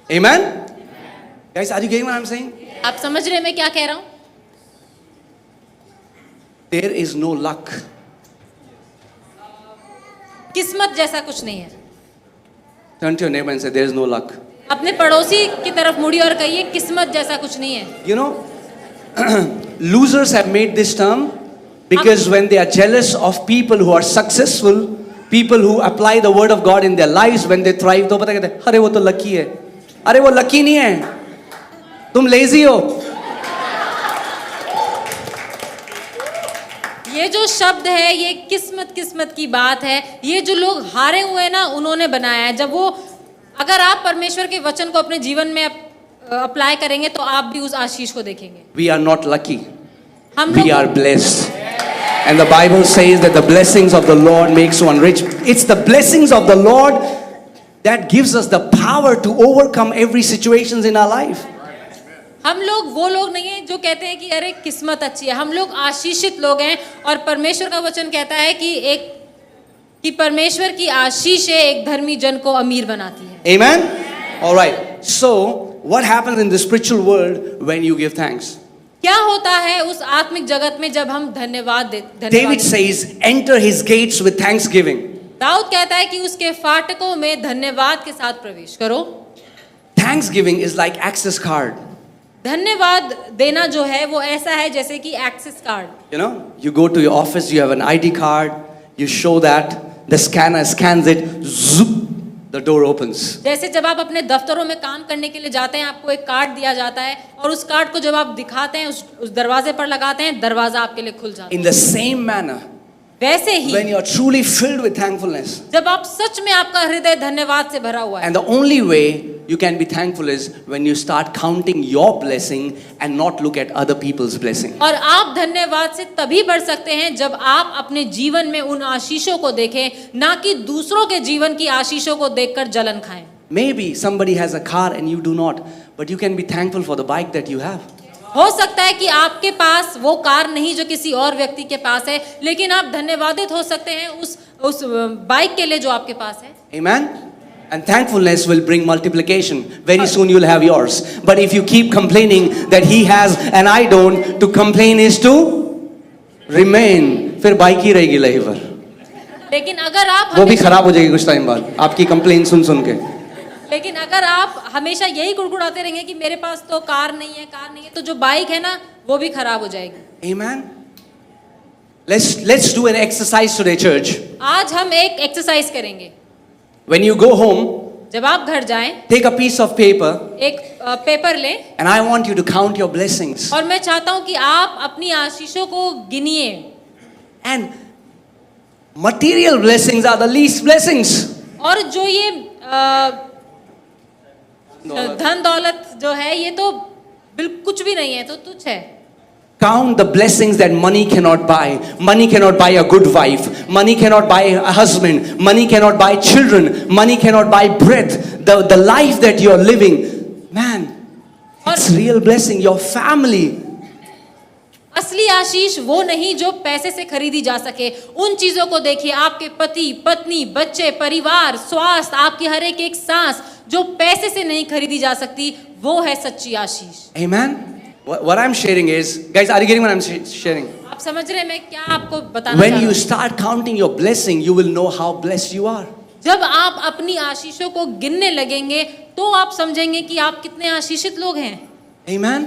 Amen? Guys, are you getting what I'm saying? आप समझ रहे हैं मैं क्या कह रहा हूँ? There is no luck. किस्मत जैसा कुछ नहीं है। Turn to your neighbor and say, there is no luck. अपने पड़ोसी की तरफ मुड़ी और कहिए किस्मत जैसा कुछ नहीं है। You know, losers have made this term because when they are jealous of people who are successful, people who apply the word of God in their lives, when they thrive, तो पता कहते हैं, अरे वो तो लकी है, अरे वो लकी नहीं है, तुम लेजी हो। ये जो शब्द है ये किस्मत की बात है। ये जो लोग हारे हुए हैं ना उन्होंने बनाया है। जब वो अगर आप परमेश्वर के वचन को अपने जीवन में अप्लाई करेंगे तो आप भी उस आशीष को देखेंगे। We are not lucky. हम We are blessed. And the Bible says that the blessings of the Lord makes one rich. It's the blessings of the Lord that gives us the power to overcome every situations in our life. हम लोग वो लोग नहीं हैं जो कहते हैं कि अरे किस्मत अच्छी है। हम लोग आशीषित लोग हैं और परमेश्वर का वचन कहता है कि परमेश्वर की आशीष एक धर्मी जन को अमीर बनाती है। Amen? All right. So, what happens in the spiritual world when you give thanks? क्या होता है उस आत्मिक जगत में जब हम धन्यवाद देते हैं? David says, enter his gates with thanksgiving. Dawood कहता है कि उसके फाटकों में धन्यवाद के साथ प्रवेश करो। Thanksgiving is like access card. धन्यवाद देना जो है वो ऐसा है जैसे कि access card. You know, you go to your office, you have an ID card, you show that, the scanner scans it, zoop, the door opens. जैसे जब आप अपने दफ्तरों में काम करने के लिए जाते हैं आपको एक कार्ड दिया जाता है और उस कार्ड को जब आप दिखाते हैं उस दरवाजे पर लगाते हैं दरवाजा आपके लिए खुल जाता है। In the same manner, वैसे ही when you are truly filled with thankfulness, जब आप सच में आपका हृदय धन्यवाद से भरा हुआ है, and the only way you can be thankful is when you start counting your blessing and not look at other people's blessing. और आप धन्यवाद से तभी बढ़ सकते हैं जब आप अपने जीवन में उन आशीषों को देखें, ना कि दूसरों के जीवन की आशीषों को देखकर जलन खाएं। Maybe somebody has a car and you do not, but you can be thankful for the bike that you have. हो सकता है कि आपके पास वो कार नहीं जो किसी और व्यक्ति के पास है, लेकिन आप धन्यवादित हो सकते हैं उस बाइक के लिए जो आपके पास है। Amen? And thankfulness will bring multiplication. Very soon you'll have yours. But if you keep complaining that he has and I don't, to complain is to remain. फिर बाइक ही रहेगी लाइफ भर। लेकिन अगर आप वो भी खराब हो जाएगी कुछ टाइम बाद आपकी कंप्लेन सुन के। लेकिन अगर आप हमेशा यही गुड़गुड़ाते रहेंगे कि मेरे पास तो कार नहीं है, तो जो बाइक है ना वो भी खराब हो जाएगी। Amen. Let's do an exercise today, church. आज हम एक एक्सरसाइज करेंगे। When you go home, जब आप घर जाएं, take a piece of paper, एक पेपर लें, and I want you to count your blessings. और मैं चाहता हूं कि आप अपनी आशीषों को गिनिए। And material blessings are the least blessings. और जो ये धन दौलत जो है ये तो बिल्कुल कुछ भी नहीं है, तो तुच्छ है। Count the blessings that money cannot buy. Money cannot buy a good wife. Money cannot buy a husband. Money cannot buy children. Money cannot buy breath. The life that you are living, man, it's real blessing. Your family. असली आशीष वो नहीं जो पैसे से खरीदी जा सके। उन चीजों को देखिए, आपके पति, पत्नी, बच्चे, परिवार, स्वास्थ्य, आपकी हर एक सांस जो पैसे से नहीं खरीदी जा सकती, वो है सच्ची आशीष। Amen. What I'm sharing is, guys, are you getting what I'm sharing? आप समझ रहे हैं मैं क्या आपको बताना When चाह रहा you हूं? start counting your blessing, you will know how blessed you are. जब आप अपनी आशीषों को गिनने लगेंगे तो आप समझेंगे कि आप कितने आशीषित लोग हैं। Amen.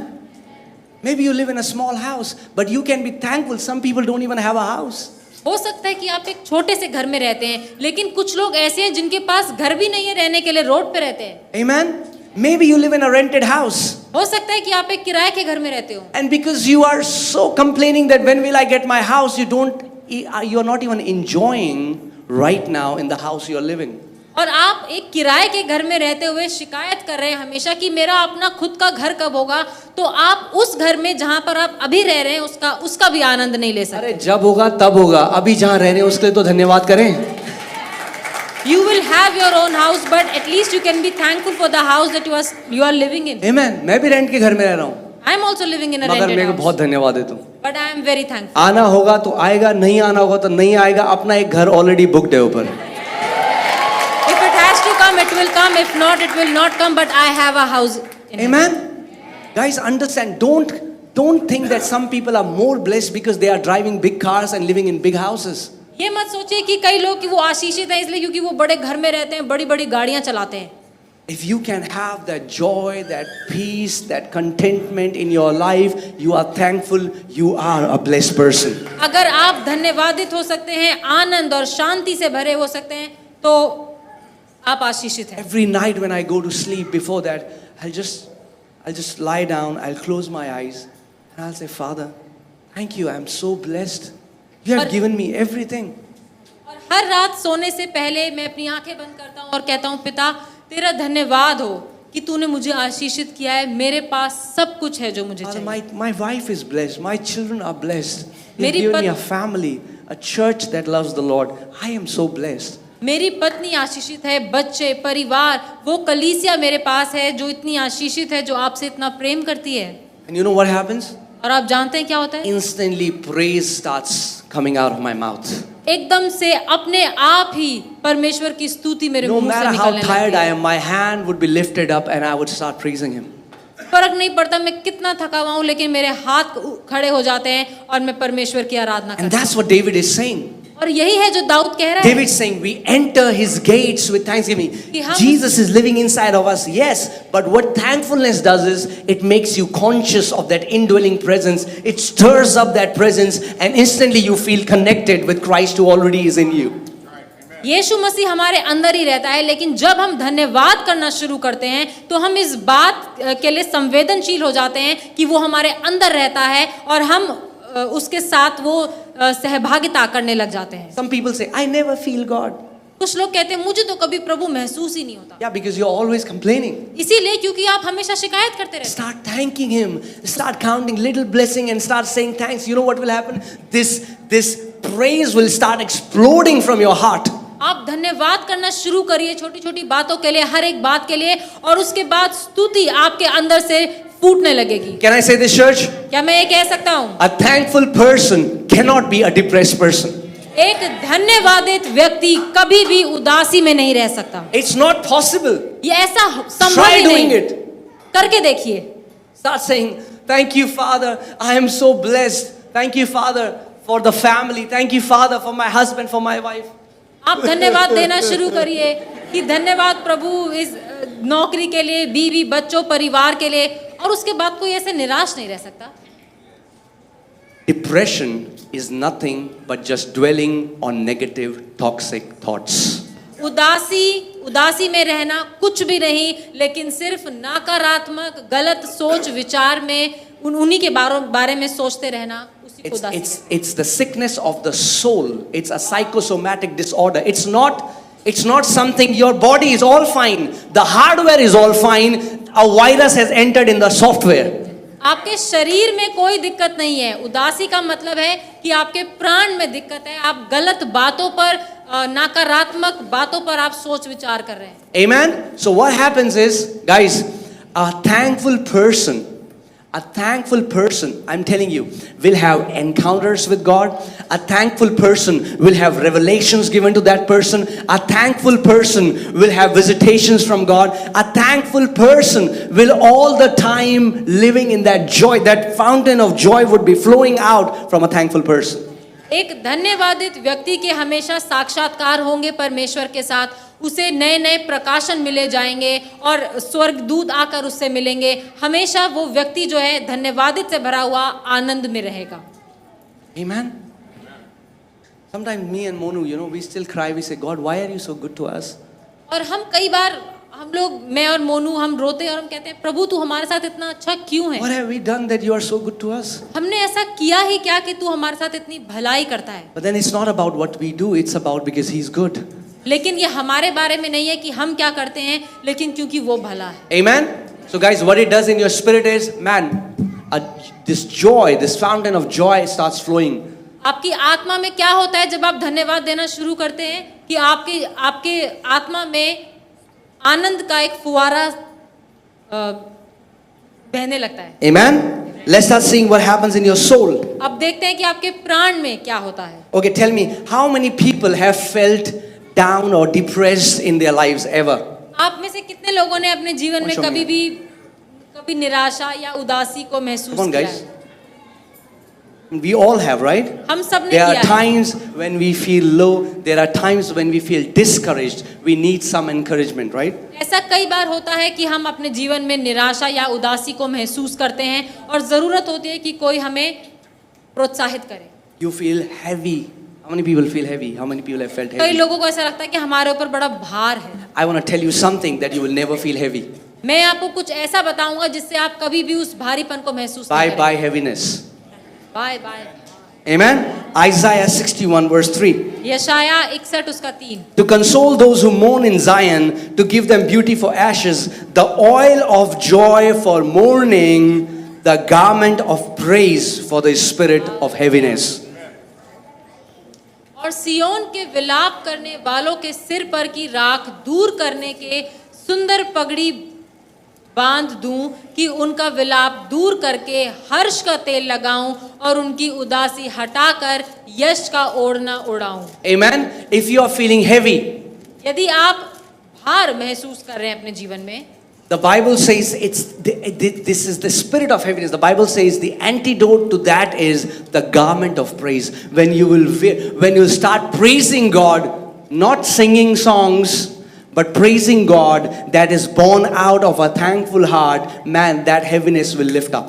Maybe you live in a small house, but you can be thankful. Some people don't even have a house. हो सकता है कि आप एक छोटे से घर में रहते हैं, लेकिन कुछ लोग ऐसे हैं जिनके पास घर भी नहीं है, रहने के लिए रोड पे रहते हैं। Amen. Maybe you live in a rented house. हो सकता है कि आप एक किराए के घर में रहते हो। And because you are so complaining that when will I get my house, you are not even enjoying right now in the house you are living. और आप एक किराए के घर में रहते हुए शिकायत कर रहे हैं हमेशा कि मेरा अपना खुद का घर कब होगा, तो आप उस घर में जहां पर आप अभी रह रहे हैं उसका भी आनंद नहीं ले सकते। अरे जब होगा तब होगा, अभी जहां रह रहे हैं उसके लिए तो धन्यवाद करें। You will have your own house, but at least you can be thankful for the house that you are living in. Amen. मैं भी रेंट के घर में रह रहा हूँ, I am also living in a मगर rented मेरे को house, बहुत धन्यवाद देता हूँ। but I am very thankful. आना होगा तो आएगा, नहीं आना होगा तो नहीं आएगा। अपना एक घर ऑलरेडी बुक्ड है ऊपर। If it has to come, it it will come, if not, it will not come, but I have a house in heaven. Amen? Guys, understand, don't think that some people are more blessed because they are driving big cars and living in big houses. ये मत सोचिए कि कई लोग कि वो आशीषित हैं इसलिए क्योंकि वो बड़े घर में रहते हैं, बड़ी बड़ी गाड़ियां चलाते हैं. If you can have that joy, that peace, that contentment in your life, you are thankful, you are a blessed person. अगर आप धन्यवादित हो सकते हैं, आनंद और शांति से भरे हो सकते हैं, तो आप आशीषित हैं. Every night when I go to sleep, before that, I'll just lie down, I'll close my eyes, and I'll say, Father, thank you, I'm so blessed. You have given me everything. और हर रात सोने से पहले मैं अपनी आंखें बंद करता हूँ और कहता हूँ, पिता तेरा धन्यवाद हो कि तूने मुझे आशीषित किया है, मेरे पास सब कुछ है जो मुझे Father, चाहिए. my wife is blessed, my children are blessed. You've मेरी given me पत- a family, a church that loves the Lord. I am so blessed. मेरी पत्नी आशीषित है, बच्चे, परिवार, वो कलीसिया मेरे पास है जो इतनी आशीषित है, जो आपसे इतना प्रेम करती है. And you know what happens? और आप जानते हैं क्या होता है? Instantly praise starts coming out of my mouth. एकदम से अपने आप ही परमेश्वर की स्तुति मेरे No मुंह से matter how निकलने tired लगती I है. am, my hand would be lifted up and I would start praising Him. फर्क नहीं पड़ता मैं कितना थका हुआ हूँ, लेकिन मेरे हाथ खड़े हो जाते हैं और मैं परमेश्वर की आराधना And करता that's what David is saying. हूँ. और यही है जो दाऊद कह रहा है David's saying, we enter His gates with thanksgiving. कि हम- Jesus is living inside of us, yes. But what thankfulness does is, it makes you conscious of that indwelling presence. It stirs up that presence, and instantly you feel connected with Christ who already is in you. यीशु मसीह हमारे अंदर ही रहता है, लेकिन जब हम धन्यवाद करना शुरू करते हैं तो हम इस बात के लिए संवेदनशील हो जाते हैं कि वो हमारे अंदर रहता है और हम उसके साथ वो सहभागिता करने लग जाते हैं. Some people say, I never feel God. कुछ लोग कहते हैं मुझे तो कभी प्रभु महसूस ही नहीं होता. Yeah, because you're always complaining. इसीलिए क्योंकि आप हमेशा शिकायत करते रहते हैं. Start thanking Him. Start counting little blessing and start saying thanks. You know what will happen? This praise will start exploding from your heart. आप धन्यवाद करना शुरू करिए छोटी छोटी बातों के लिए, हर एक बात के लिए, और उसके बाद स्तुति आपके अंदर से फूटने लगेगी. Can I say this, church? क्या मैं ये कह सकता हूँ? A thankful person cannot be a depressed person. एक धन्यवादित व्यक्ति कभी भी उदासी में नहीं रह सकता. It's not possible. ये ऐसा संभव Try ही doing नहीं. it. करके देखिए. Start saying, thank you, Father. I am so blessed. Thank you, Father, for the family. Thank you, Father, for my husband, for my wife. आप धन्यवाद देना शुरू करिए कि धन्यवाद प्रभु इस नौकरी के लिए, बीवी, बच्चों, परिवार के लिए, और उसके बाद कोई ऐसे निराश नहीं रह सकता. Depression is nothing but just dwelling on negative, toxic thoughts. उदासी में रहना कुछ भी नहीं, लेकिन सिर्फ नकारात्मक गलत सोच विचार में उन्हीं के बारे में सोचते रहना, उसी को उदासी. It's the sickness of the soul. It's a psychosomatic disorder. It's not something, your body is all fine. The hardware is all fine. A virus has entered in the software. आपके शरीर में कोई दिक्कत नहीं है. उदासी का मतलब है कि आपके प्राण में दिक्कत है. आप गलत बातों पर, नकारात्मक बातों पर आप सोच विचार कर रहे हैं. Amen. So what happens is, guys, a thankful person, I'm telling you, will have encounters with God. A thankful person will have revelations given to that person. A thankful person will have visitations from God. A thankful person will all the time living in that joy. That fountain of joy would be flowing out from a thankful person. एक धन्यवादित व्यक्ति के हमेशा साक्षात्कार होंगे परमेश्वर के साथ. उसे नए नए प्रकाशन मिले जाएंगे और स्वर्गदूत आकर उससे मिलेंगे. हमेशा वो व्यक्ति जो है धन्यवादित से भरा हुआ आनंद में रहेगा. Amen. Sometimes me and Monu, we still cry. We say, God, why are you so good to us? और हम कई बार, हम लोग, मैं और मोनू, हम रोते हैं और हम कहते हैं प्रभु तू हमारे साथ इतना अच्छा क्यों है? What have we done that you are so good to us? हमने ऐसा किया ही क्या कि तू हमारे साथ इतनी भलाई करता है? But then it's not about what we do. It's about because He's good. लेकिन ये हमारे बारे में नहीं है कि हम क्या करते हैं, लेकिन क्योंकि वो भला है. Amen. So guys, what it does in your spirit is, man, this joy, this fountain of joy starts flowing. आपकी आत्मा में क्या होता है जब आप धन्यवाद देना शुरू करते हैं कि आपके आत्मा में आनंद का एक फुवारा बहने लगता है. Amen. Let's start seeing what happens in your soul. अब देखते हैं कि आपके प्राण में क्या होता है. Okay, tell me, how many people have felt down or depressed in their lives ever? आप में से कितने लोगों ने अपने जीवन में Show me. कभी निराशा या उदासी को महसूस Come on, किया guys. है? We all have, right? हम सब ने There किया are है। times when we feel low. There are times when we feel discouraged. We need some encouragement, right? ऐसा कई बार होता है कि हम अपने जीवन में निराशा या उदासी को महसूस करते हैं और जरूरत होती है कि कोई हमें प्रोत्साहित करे। You feel heavy. How many people feel heavy? How many people have felt कई heavy? लोगों को ऐसा लगता है कि हमारे ऊपर बड़ा भार है। I want to tell you something that you will never feel heavy. मैं आपको कुछ ऐसा बताऊंगा जिससे आप कभी भी उस भारीपन को महसूस Bye नहीं bye heaviness. Bye bye. Amen. Isaiah 61 verse 3. यशाया 61 उसका 3। To console those who mourn in Zion, to give them beauty for ashes, the oil of joy for mourning, the garment of praise for the spirit of heaviness. और सियोन के विलाप करने वालों के सिर पर की राख दूर करने के सुंदर पगड़ी बांध दूं कि उनका विलाप दूर करके हर्ष का तेल लगाऊं और उनकी उदासी हटाकर यश का ओढ़ना उड़ाऊं। Amen. If you are feeling heavy, यदि आप भार महसूस कर रहे हैं अपने जीवन में, the Bible says this is the spirit of heaviness. The Bible says the antidote to that is the garment of praise. When you start praising God, not singing songs, but praising God that is born out of a thankful heart, man, that heaviness will lift up.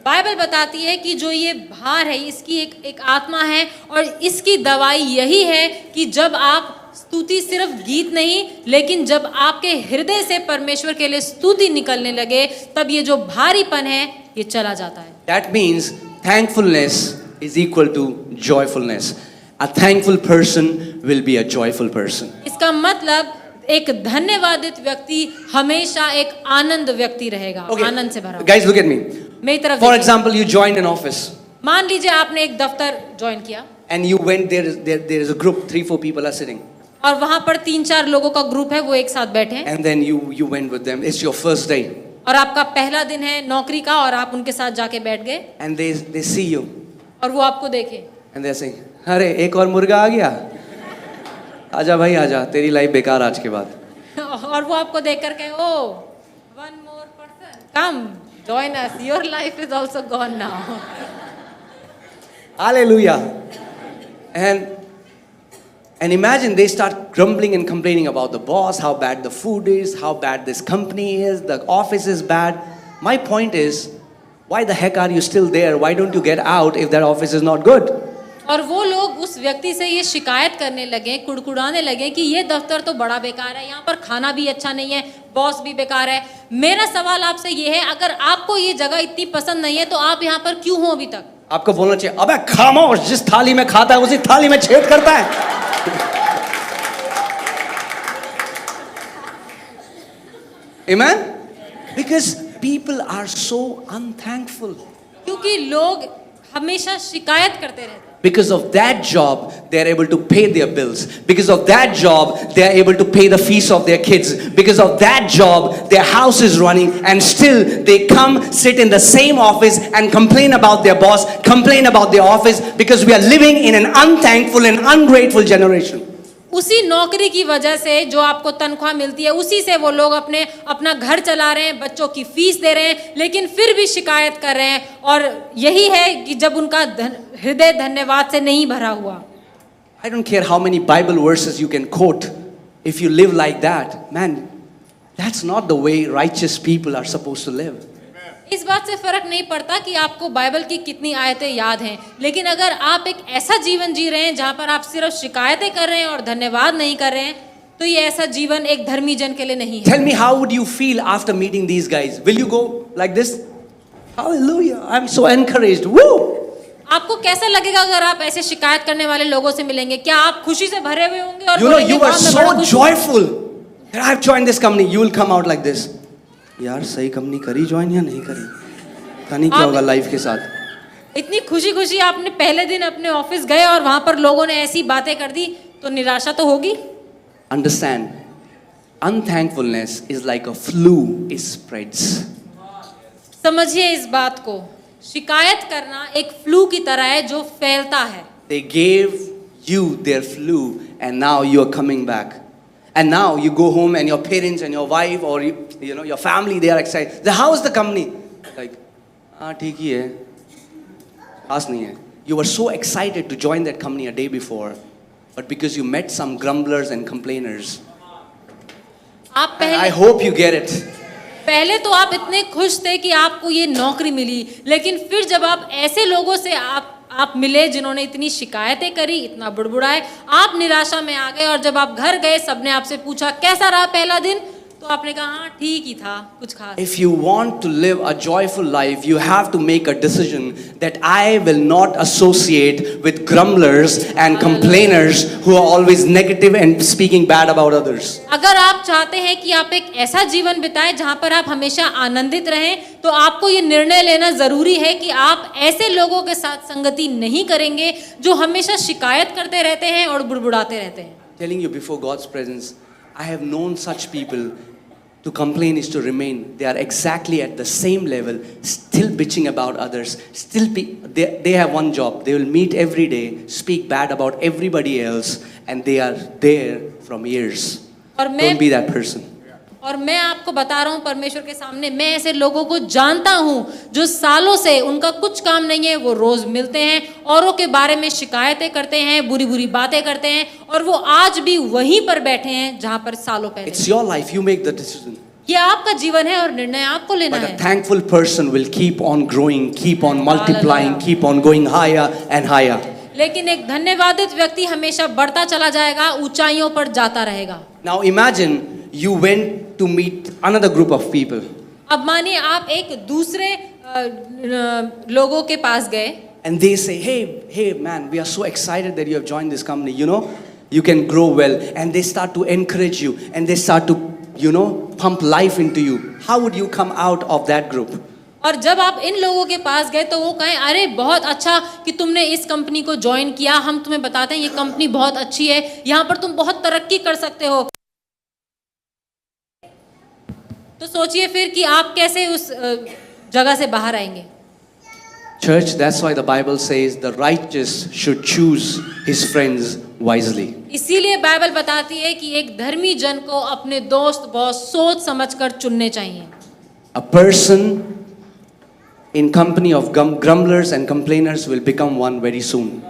Bible बताती है कि जो ये भार है इसकी एक आत्मा है और इसकी दवाई यही है कि जब आप स्तुति सिर्फ गीत नहीं लेकिन जब आपके हृदय से परमेश्वर के लिए स्तुति निकलने लगे तब ये जो भारीपन है ये चला जाता है। That means thankfulness is equal to joyfulness. A thankful person will be a joyful person. इसका मतलब एक धन्यवादित व्यक्ति हमेशा एक आनंद व्यक्ति रहेगा। आनंद से भरा हुआ। Guys, look at me. मेरी तरफ For देखिए। example, you joined an office मान लीजिए आपने एक दफ्तर ज्वाइन किया and you went there is a group, 3-4 people are sitting, और वहां पर 3-4 लोगों का ग्रुप है वो एक साथ बैठे हैं and then you went with them. It's your first day और आपका पहला दिन है नौकरी का और आप उनके साथ जाके बैठ गए and they see you और वो आपको देखे and they're saying, अरे एक और मुर्गा आ गया, आजा भाई आजा, तेरी लाइफ बेकार आज के बाद। और वो आपको देख कर कहे oh one more person come join us your life is also gone now. Hallelujah. And imagine they start grumbling and complaining about the boss, how bad the food is, how bad this company is, the office is bad. My point is, why the heck are you still there? Why don't you get out if that office is not good? और वो लोग उस व्यक्ति से ये शिकायत करने लगे, कुड़कुड़ाने लगे कि ये दफ्तर तो बड़ा बेकार है, यहाँ पर खाना भी अच्छा नहीं है, बॉस भी बेकार है। मेरा सवाल आपसे ये है, अगर आपको ये जगह इतनी पसंद नहीं है तो आप यहाँ पर क्यों हो अभी तक? आपको बोलना चाहिए, अबे खामोश, जिस थाली में खाता है उसी थाली में छेद करता है। Amen? Because people are so unthankful. क्योंकि लोग हमेशा शिकायत करते रहते हैं। Because of that job, they are able to pay their bills. Because of that job, they are able to pay the fees of their kids. Because of that job, their house is running, and still they come sit in the same office and complain about their boss, complain about their office, because we are living in an unthankful and ungrateful generation. उसी नौकरी की वजह से जो आपको तनख्वाह मिलती है उसी से वो लोग अपना घर चला रहे हैं, बच्चों की फीस दे रहे हैं, लेकिन फिर भी शिकायत कर रहे हैं। और यही है कि जब उनका हृदय धन्यवाद से नहीं भरा हुआ। I don't care how many Bible verses you can quote. If you live like that, man, that's not the way righteous people are supposed to live. इस बात से फर्क नहीं पड़ता कि आपको बाइबल की कितनी आयतें याद हैं, लेकिन अगर आप एक ऐसा जीवन जी रहे हैं जहां पर आप सिर्फ शिकायतें कर रहे हैं और धन्यवाद नहीं कर रहे हैं, तो ये ऐसा जीवन एक धर्मी जन के लिए नहीं है। Tell me, how would you feel after meeting these guys? Will you go like this? Hallelujah! I'm so encouraged. Woo! आपको कैसा लगेगा अगर आप ऐसे शिकायत करने वाले लोगों से मिलेंगे? क्या आप खुशी से भरे हुए होंगे और You know, बोलेंगे, you are "हाँ, मैं बड़ा so खुश हूँ"? joyful that I've joined this company. You will come out like this. यार सही कंपनी करी ज्वाइन या नहीं करी, पता नहीं क्या होगा लाइफ के साथ। इतनी खुशी खुशी आपने पहले दिन अपने ऑफिस गए और वहां पर लोगों ने ऐसी बातें कर दी तो निराशा तो होगी। Understand, unthankfulness is like a flu. It spreads. समझिए इस बात को, शिकायत करना एक फ्लू की तरह है जो फैलता है। They gave you their flu and now you are coming back. And now you go home and your parents and your wife or your family, they are excited. How is the company? Like, ठीक ही है, खास नहीं है. You were so excited to join that company a day before, but because you met some grumblers and complainers. आप I पहले hope you get it. पहले तो आप इतने खुश थे कि आपको ये नौकरी मिली, लेकिन फिर जब आप ऐसे लोगों से आप मिले जिन्होंने इतनी शिकायतें करी, इतना बुड़बुड़ाए, आप निराशा में आ गए और जब आप घर गए सबने आपसे पूछा कैसा रहा पहला दिन, तो आपने कहा हाँ ठीक ही था, कुछ खास. If you want to live a joyful life, you have to make a decision that I will not associate with grumblers and complainers who are always negative and speaking bad about others. अगर आप चाहते हैं कि आप एक ऐसा जीवन बिताएं जहां पर आप हमेशा आनंदित रहें, तो आपको ये निर्णय लेना जरूरी है कि आप ऐसे लोगों के साथ संगति नहीं करेंगे जो हमेशा शिकायत करते रहते हैं और बुड़बुड़ाते रहते हैं. Telling you before God's presence, I have known such people. To complain is to remain. They are exactly at the same level, still bitching about others. They have one job. They will meet every day, speak bad about everybody else, and they are there from years. Don't be that person. और मैं आपको बता रहा हूँ परमेश्वर के सामने, मैं ऐसे लोगों को जानता हूँ जो सालों से उनका कुछ काम नहीं है, वो रोज मिलते हैं, औरों के बारे में शिकायतें करते हैं, बुरी बुरी बातें करते हैं, और वो आज भी वहीं पर बैठे हैं जहाँ पर सालों पहले. It's your life. You make the decision. ये आपका जीवन है और निर्णय आपको लेना But है. a thankful person will keep on growing, keep on multiplying, keep on going higher and higher. लेकिन एक धन्यवादित व्यक्ति हमेशा बढ़ता चला जाएगा, ऊंचाइयों पर जाता रहेगा. Now imagine you went to meet another group of people. अब मानिए आप एक दूसरे लोगों के पास गए. And they say, hey man, we are so excited that you have joined this company. You can grow well. And they start to encourage you. And they start to, pump life into you. How would you come out of that group? और जब आप इन लोगों के पास गए तो वो कहें अरे बहुत अच्छा कि तुमने इस कंपनी को ज्वाइन किया, हम तुम्हें बताते हैं ये कंपनी बहुत अच्छी है, यहाँ पर तुम बहुत तरक्की कर सकते हो. तो सोचिए फिर कि आप कैसे उस जगह से बाहर आएंगे. Church, that's why the Bible says the righteous should choose his friends wisely. इसीलिए बाइबल बताती है कि एक धर्मी जन को अपने दोस्त बहुत सोच समझकर चुनने चाहिए. A person in company of grumblers and complainers will become one very soon.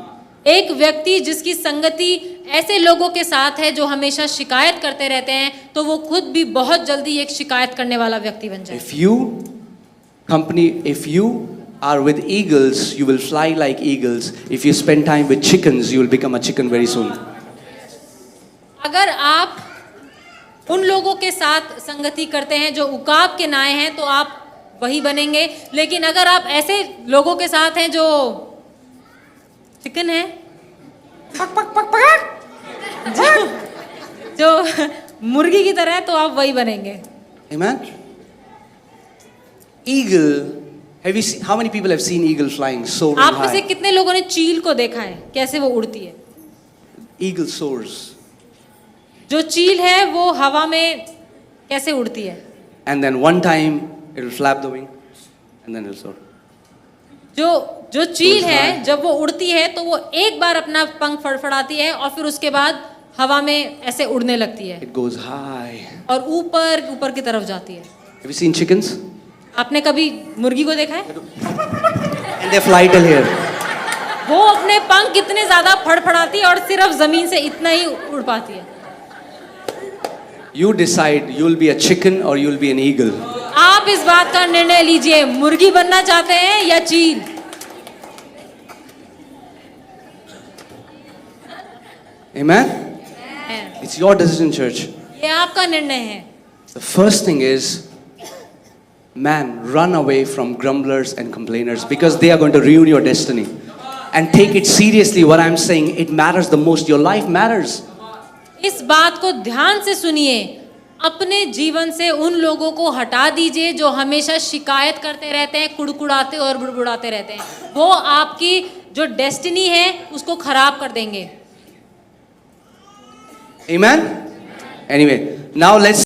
एक व्यक्ति जिसकी संगति ऐसे लोगों के साथ है जो हमेशा शिकायत करते रहते हैं, तो वो खुद भी बहुत जल्दी एक शिकायत करने वाला व्यक्ति बन जाए. If you are with eagles, you will fly like eagles. If you spend time with chickens, you will become a chicken very soon. अगर आप उन लोगों के साथ संगति करते हैं जो उकाब के नाए हैं, तो आप वही बनेंगे. लेकिन अगर आप ऐसे लोगों के साथ हैं जो चिकन है, पक पक पक पक, जो मुर्गी की तरह है, तो आप वही बनेंगे. Amen. Eagle. How many people have seen eagle flying soaring आप में से high? कितने लोगों ने चील को देखा है कैसे वो उड़ती है? Eagle soars. जो चील है वो हवा में कैसे उड़ती है? And then one time it will flap the wing, and then it will soar. जो चील है जब वो उड़ती है तो वो एक बार अपना पंख फड़फड़ाती है और फिर उसके बाद हवा में ऐसे उड़ने लगती है. It goes high. और ऊपर ऊपर की तरफ जाती है. Have you seen chickens? आपने कभी मुर्गी को देखा है? And they fly till here. वो अपने पंख कितने ज्यादा फड़फड़ाती है और सिर्फ जमीन से इतना ही उड़ पाती है. You decide you will be a chicken or you will be an eagle. आप इस बात का निर्णय लीजिए, मुर्गी बनना चाहते हैं या चील. Amen? It's your decision, church. ये आपका निर्णय है. The first thing is, man, run away from grumblers and complainers because they are going to ruin your destiny. And take it seriously what I'm saying. It matters the most. Your life matters. इस बात को ध्यान से सुनिए. अपने जीवन से उन लोगों को हटा दीजिए जो हमेशा शिकायत करते रहते हैं, कुड़कुड़ाते और बुड़बुड़ाते रहते हैं. वो आपकी जो डेस्टिनी है उसको खराब कर देंगे. Amen? Anyway, now let's